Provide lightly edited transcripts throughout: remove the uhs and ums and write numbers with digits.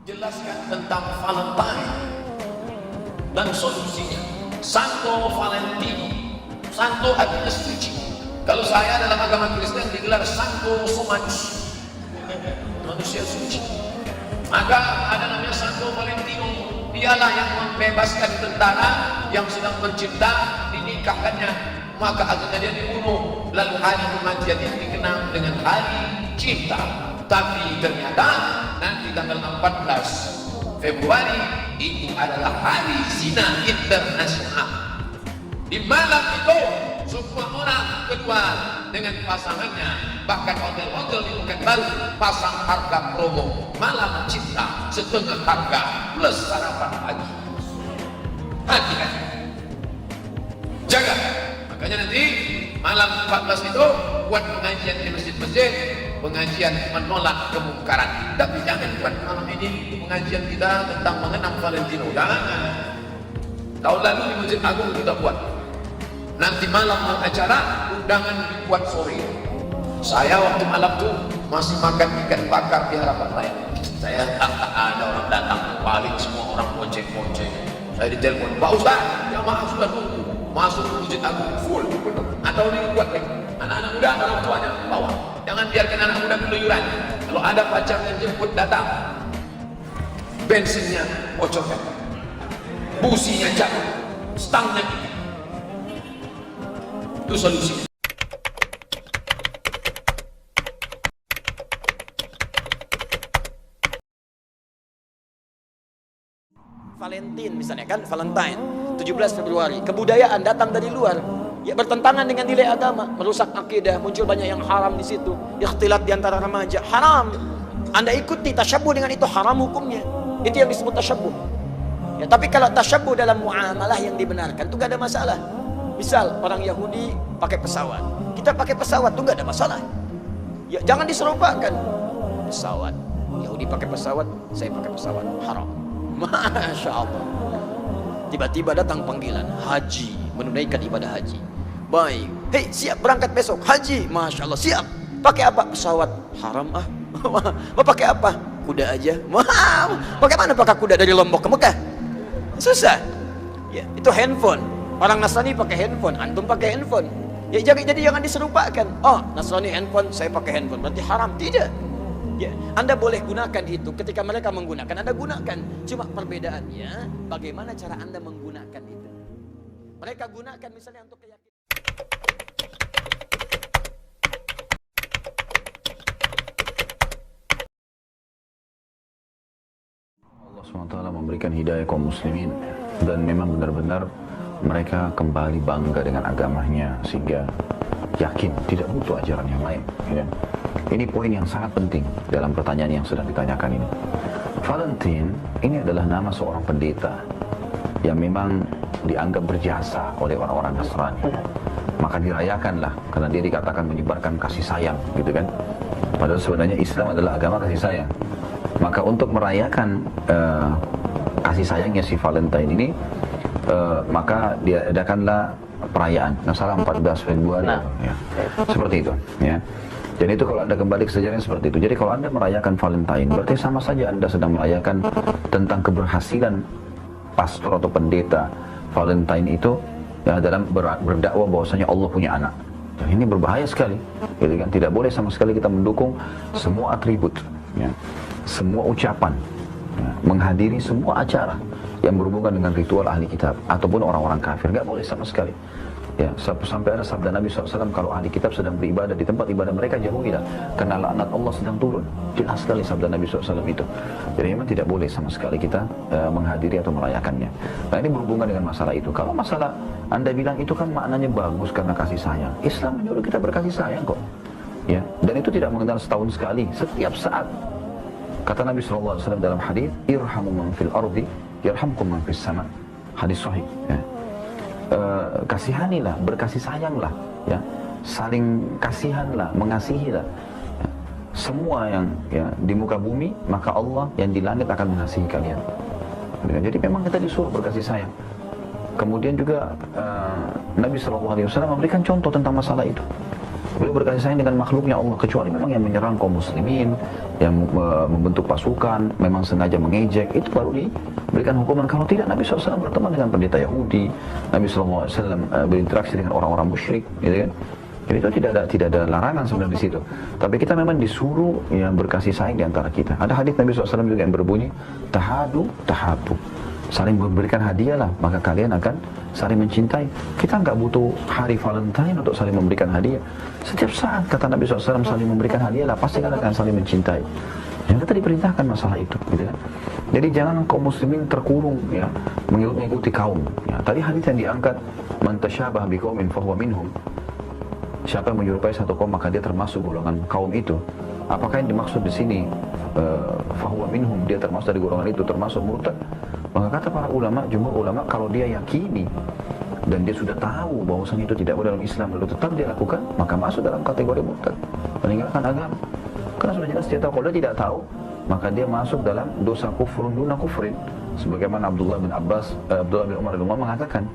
Jelaskan tentang Valentine dan solusinya. Santo Valentino. Santo artinya suci. Kalau saya dalam agama Kristen digelar Santo Somanus, manusia suci. Maka ada namanya Santo Valentino. Dialah yang membebaskan tentara yang sedang mencipta, dinikahkannya. Maka akhirnya dia dibunuh. Lalu hari kematian yang dikenal dengan hari cinta. Tapi ternyata nanti tanggal 14 Februari itu adalah hari zina internasional. Di malam itu semua orang keluar dengan pasangannya. Bahkan hotel-hotel di Pekanbaru pasang harga promo malam cinta setengah harga plus sarapan pagi. Hati-hati, jaga. Makanya nanti malam 14 itu buat pengajian di masjid-masjid, pengajian menolak kemungkaran. Tapi jangan buat malam ini pengajian kita tentang mengenang Valentino. Jangan. Tahun lalu di Masjid Agung kita buat. Nanti malam acara undangan dibuat sore. Saya waktu malam tuh masih makan ikan bakar di Harapan Raya. Saya ada orang datang, paling semua orang bonceng-bonceng. Saya ditelepon, Pak Ustaz, jamaah sudah nunggu masuk ke Masjid Agung full. Atau dibuat lagi. Anak-anak muda orang tuanya bawa. Jangan biarkan anak muda keluyuran. Kalau ada pacar yang jemput datang, bensinnya bocorkan, businya jatuh, stangnya gitu. Itu solusi. Valentine misalnya kan, Valentine 17 Februari, kebudayaan datang dari luar, ya bertentangan dengan nilai agama, merusak akidah, muncul banyak yang haram di situ, ikhtilat di antara remaja, haram. Anda ikuti tasyabuh dengan itu, haram hukumnya. Itu yang disebut tasyabuh. Ya, tapi kalau tasyabuh dalam muamalah yang dibenarkan itu gak ada masalah. Misal orang Yahudi pakai pesawat, kita pakai pesawat itu gak ada masalah. Ya, jangan diserupakan. Pesawat, Yahudi pakai pesawat, saya pakai pesawat, haram. Masya Allah. Tiba-tiba datang panggilan haji, menunaikan ibadah haji. Baik, hei siap berangkat besok haji. Masya Allah, siap. Pakai apa? Pesawat, haram ah. Mau pakai apa? Kuda aja. Bagaimana pakai kuda dari Lombok ke Mekah? Susah. Ya, itu handphone. Orang Nasrani pakai handphone, antum pakai handphone. Ya jadi jangan diserupakan. Oh, Nasrani handphone, saya pakai handphone, berarti haram. Tidak. Ya, Anda boleh gunakan itu ketika mereka menggunakan, Anda gunakan. Cuma perbedaannya bagaimana cara Anda menggunakan itu. Mereka gunakan misalnya untuk keyakinan. Allah SWT memberikan hidayah kaum muslimin dan memang benar-benar mereka kembali bangga dengan agamanya sehingga yakin tidak butuh ajaran yang lain, ya. Ini poin yang sangat penting dalam pertanyaan yang sedang ditanyakan ini. Valentine ini adalah nama seorang pendeta yang memang dianggap berjasa oleh orang-orang Nasrani. Maka dirayakanlah karena dia dikatakan menyebarkan kasih sayang, gitu kan. Padahal sebenarnya Islam adalah agama kasih sayang. Maka untuk merayakan kasih sayangnya si Valentine ini, maka diadakanlah perayaan Nasalah 14 Februari, ya. Seperti itu, ya. Dan itu kalau Anda kembali ke sejarahnya seperti itu. Jadi kalau Anda merayakan Valentine, berarti sama saja Anda sedang merayakan tentang keberhasilan pastor atau pendeta Valentine itu, ya, dalam berdakwah bahwasanya Allah punya anak. Dan ini berbahaya sekali, gitu kan? Tidak boleh sama sekali kita mendukung semua atribut, ya, semua ucapan, ya, menghadiri semua acara yang berhubungan dengan ritual ahli kitab ataupun orang-orang kafir. Gak boleh sama sekali. Ya, sampai ada sabda Nabi SAW, kalau ahli kitab sedang beribadah di tempat ibadah mereka, jauhilah, karena laknat Allah sedang turun. Jelas sekali sabda Nabi SAW itu. Jadi memang tidak boleh sama sekali kita menghadiri atau merayakannya. Nah, ini berhubungan dengan masalah itu. Kalau masalah Anda bilang itu kan maknanya bagus karena kasih sayang, Islam menyuruh kita berkasih sayang kok, ya. Dan itu tidak mengenal setahun sekali, setiap saat. Kata Nabi SAW dalam hadis, irhamu man fil ardi yarhamkum man fis sama. Hadis sahih, ya. Kasihanilah, berkasih sayanglah, ya, saling kasihanlah, mengasihilah, ya. Semua yang, ya, di muka bumi, maka Allah yang di langit akan mengasihi kalian. Jadi memang kita disuruh berkasih sayang. Kemudian juga Nabi SAW memberikan contoh tentang masalah itu. Beliau berkasih sayang dengan makhluknya Allah, kecuali memang yang menyerang kaum muslimin, yang membentuk pasukan, memang sengaja mengejek, itu baru diberikan hukuman. Kalau tidak, Nabi SAW berteman dengan pendeta Yahudi, Nabi SAW berinteraksi dengan orang-orang musyrik, gitu kan. Jadi itu tidak ada larangan sebenarnya di situ. Tapi kita memang disuruh yang berkasih sayang di antara kita. Ada hadis Nabi SAW juga yang berbunyi, tahadu, tahabu. Saling memberikan hadiah lah, maka kalian akan saling mencintai. Kita nggak butuh hari Valentine untuk saling memberikan hadiah. Setiap saat, kata Nabi SAW, saling memberikan hadiah lah, pasti kalian akan saling mencintai. Yang kita diperintahkan masalah itu, gitu kan. Jadi jangan kaum muslimin terkurung, ya, mengikuti kaum. Ya, tadi hadis yang diangkat, man tasyabaha biqaumin fahuwa minhum. Siapa yang menyerupai satu kaum maka dia termasuk golongan kaum itu. Apakah yang dimaksud di sini fahuwa minhum, dia termasuk dari golongan itu, termasuk murtad? Maka kata para ulama, jumhur ulama, kalau dia yakini dan dia sudah tahu bahwasanya itu tidak boleh dalam Islam lalu tetap dia lakukan, maka masuk dalam kategori murtad, meninggalkan agama. Karena sudah jelas dia tahu. Kalau dia tidak tahu, maka dia masuk dalam dosa kufrun duna kufrin. Sebagaimana Abdullah bin Umar bin Umar mengatakan,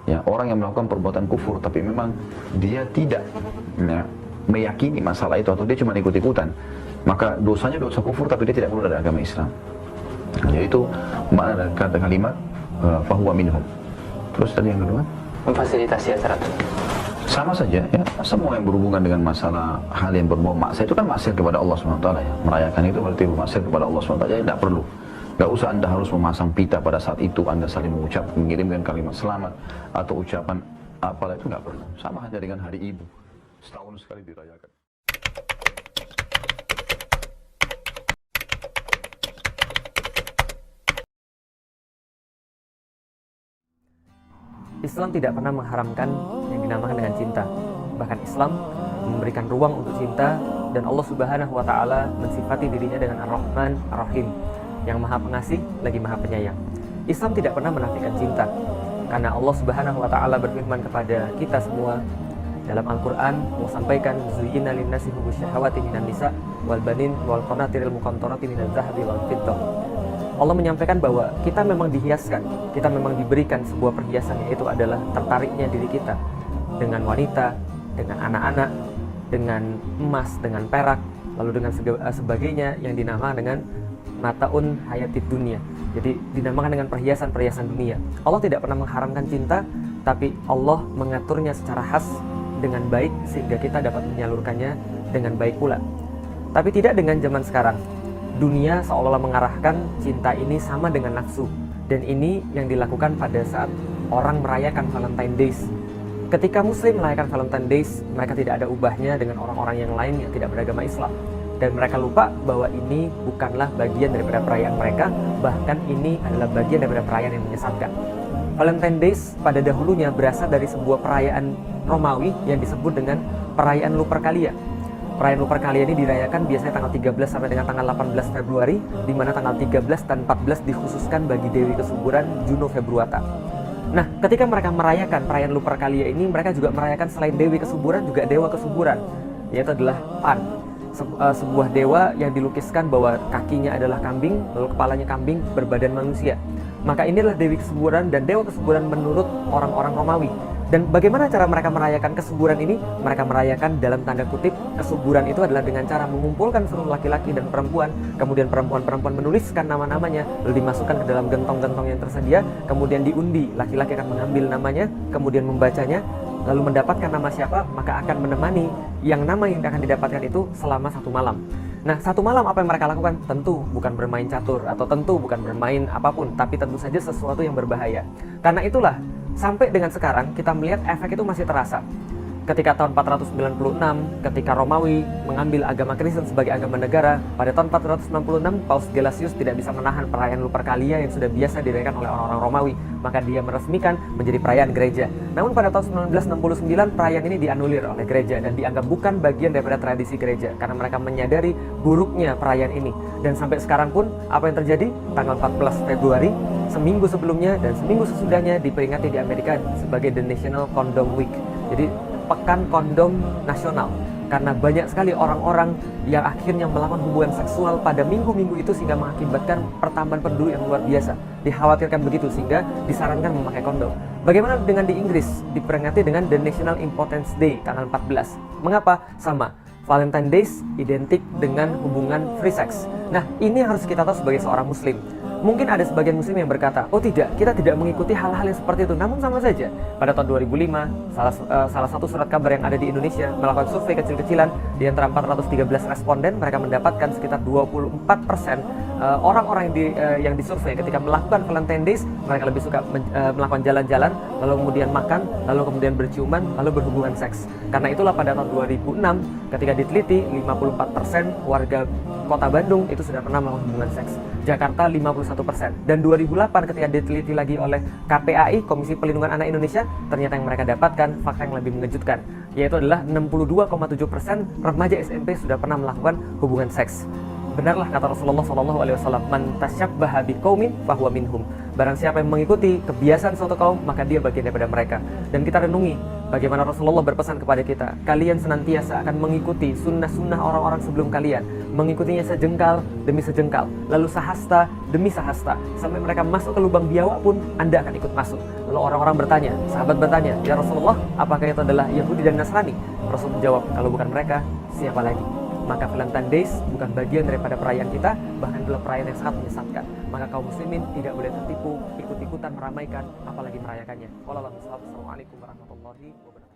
ya, orang yang melakukan perbuatan kufur tapi memang dia tidak, ya, meyakini masalah itu atau dia cuma ikut-ikutan, maka dosanya dosa kufur tapi dia tidak keluar dari agama Islam. Yaitu makna dari kata kalimat fahuwa minhum. Terus tadi yang kedua, memfasilitasi acara itu. Sama saja, ya, semua yang berhubungan dengan masalah hal yang berbau maksiat itu kan maksiat kepada Allah SWT, ya. Merayakan itu berarti maksiat kepada Allah SWT, jadi tidak perlu. Gak usah Anda harus memasang pita pada saat itu Anda saling mengirimkan kalimat selamat atau ucapan apalah, itu gak perlu. Sama saja dengan hari ibu, setahun sekali dirayakan. Islam tidak pernah mengharamkan yang dinamakan dengan cinta. Bahkan Islam memberikan ruang untuk cinta, dan Allah Subhanahu wa Ta'ala mensifati dirinya dengan Ar-Rahman Ar-Rahim, yang maha pengasih lagi maha penyayang. Islam tidak pernah menafikan cinta, karena Allah Subhanahu wa Ta'ala berfirman kepada kita semua dalam Al-Quran, Allah sampaikan, zuyyina linnasi hubbus syahawati minan nisa wal banin wal qanatiril muqantarati minaz zahabi wal fiddah. Allah menyampaikan bahwa kita memang dihiaskan, kita memang diberikan sebuah perhiasan, yaitu adalah tertariknya diri kita dengan wanita, dengan anak-anak, dengan emas, dengan perak, lalu dengan sebagainya yang dinamakan dengan mataun hayatid dunia. Jadi dinamakan dengan perhiasan-perhiasan dunia. Allah tidak pernah mengharamkan cinta, tapi Allah mengaturnya secara khas dengan baik sehingga kita dapat menyalurkannya dengan baik pula. Tapi tidak dengan zaman sekarang. Dunia seolah-olah mengarahkan cinta ini sama dengan nafsu, dan ini yang dilakukan pada saat orang merayakan Valentine Days. Ketika Muslim merayakan Valentine Days, mereka tidak ada ubahnya dengan orang-orang yang lain yang tidak beragama Islam, dan mereka lupa bahwa ini bukanlah bagian daripada perayaan mereka, bahkan ini adalah bagian daripada perayaan yang menyesatkan. Valentine Days pada dahulunya berasal dari sebuah perayaan Romawi yang disebut dengan perayaan Lupercalia. Perayaan Lupercalia ini dirayakan biasanya tanggal 13 sampai dengan tanggal 18 Februari, di mana tanggal 13 dan 14 dikhususkan bagi Dewi Kesuburan Juno Februata. Nah, ketika mereka merayakan perayaan Lupercalia ini, mereka juga merayakan selain Dewi Kesuburan juga Dewa Kesuburan, yaitu adalah Pan, sebuah dewa yang dilukiskan bahwa kakinya adalah kambing, lalu kepalanya kambing, berbadan manusia. Maka inilah Dewi Kesuburan dan Dewa Kesuburan menurut orang-orang Romawi. Dan bagaimana cara mereka merayakan kesuburan ini? Mereka merayakan dalam tanda kutip, kesuburan itu adalah dengan cara mengumpulkan seluruh laki-laki dan perempuan, kemudian perempuan-perempuan menuliskan nama-namanya, lalu dimasukkan ke dalam gentong-gentong yang tersedia, kemudian diundi, laki-laki akan mengambil namanya, kemudian membacanya, lalu mendapatkan nama siapa, maka akan menemani yang nama yang akan didapatkan itu selama 1 malam. Nah, 1 malam apa yang mereka lakukan? Tentu bukan bermain catur, atau tentu bukan bermain apapun, tapi tentu saja sesuatu yang berbahaya. Karena itulah, sampai dengan sekarang kita melihat efek itu masih terasa. Ketika tahun 496, ketika Romawi mengambil agama Kristen sebagai agama negara, pada tahun 496 Paus Gelasius tidak bisa menahan perayaan Lupercalia yang sudah biasa dirayakan oleh orang-orang Romawi, maka dia meresmikan menjadi perayaan gereja. Namun pada tahun 1969 perayaan ini dianulir oleh gereja dan dianggap bukan bagian daripada tradisi gereja karena mereka menyadari buruknya perayaan ini. Dan sampai sekarang pun apa yang terjadi? Tanggal 14 Februari, seminggu sebelumnya dan seminggu sesudahnya diperingati di Amerika sebagai The National Condom Week. Jadi pekan kondom nasional. karena banyak sekali orang-orang yang akhirnya melakukan hubungan seksual pada minggu-minggu itu sehingga mengakibatkan pertambahan penduduk yang luar biasa. Dikhawatirkan begitu sehingga disarankan memakai kondom. Bagaimana dengan di Inggris? Diperingati dengan The National Impotence Day tanggal 14. Mengapa? Sama. Valentine Days identik dengan hubungan free sex. Nah, ini yang harus kita tahu sebagai seorang muslim. Mungkin ada sebagian muslim yang berkata, oh tidak, kita tidak mengikuti hal-hal yang seperti itu. Namun sama saja, pada tahun 2005, salah satu surat kabar yang ada di Indonesia melakukan survei kecil-kecilan. Di antara 413 responden, mereka mendapatkan sekitar 24% orang-orang yang disurvei ketika melakukan Valentine Days, mereka lebih suka melakukan jalan-jalan, lalu kemudian makan, lalu kemudian berciuman, lalu berhubungan seks. Karena itulah pada tahun 2006, ketika diteliti, 54% warga kota Bandung itu sudah pernah melakukan hubungan seks. Jakarta 51%. Dan 2008 ketika diteliti lagi oleh KPAI, Komisi Pelindungan Anak Indonesia, ternyata yang mereka dapatkan fakta yang lebih mengejutkan, yaitu adalah 62,7% remaja SMP sudah pernah melakukan hubungan seks. Benarlah kata Rasulullah SAW, man tasyabbaha biqaumin fahuwa minhum. Barang siapa yang mengikuti kebiasaan suatu kaum, maka dia bagian daripada mereka. Dan kita renungi bagaimana Rasulullah berpesan kepada kita, kalian senantiasa akan mengikuti sunnah-sunnah orang-orang sebelum kalian, mengikutinya sejengkal demi sejengkal, lalu sahasta demi sahasta, sampai mereka masuk ke lubang biawak pun Anda akan ikut masuk. Lalu orang-orang bertanya, sahabat bertanya, ya Rasulullah, apakah itu adalah Yahudi dan Nasrani? Rasul menjawab, kalau bukan mereka, siapa lagi? Maka Valentine Days bukan bagian daripada perayaan kita, bahkan adalah perayaan yang sangat menyesatkan. Maka kaum muslimin tidak boleh tertipu, ikut-ikutan meramaikan, apalagi merayakannya. Wassalamualaikum warahmatullahi wabarakatuh.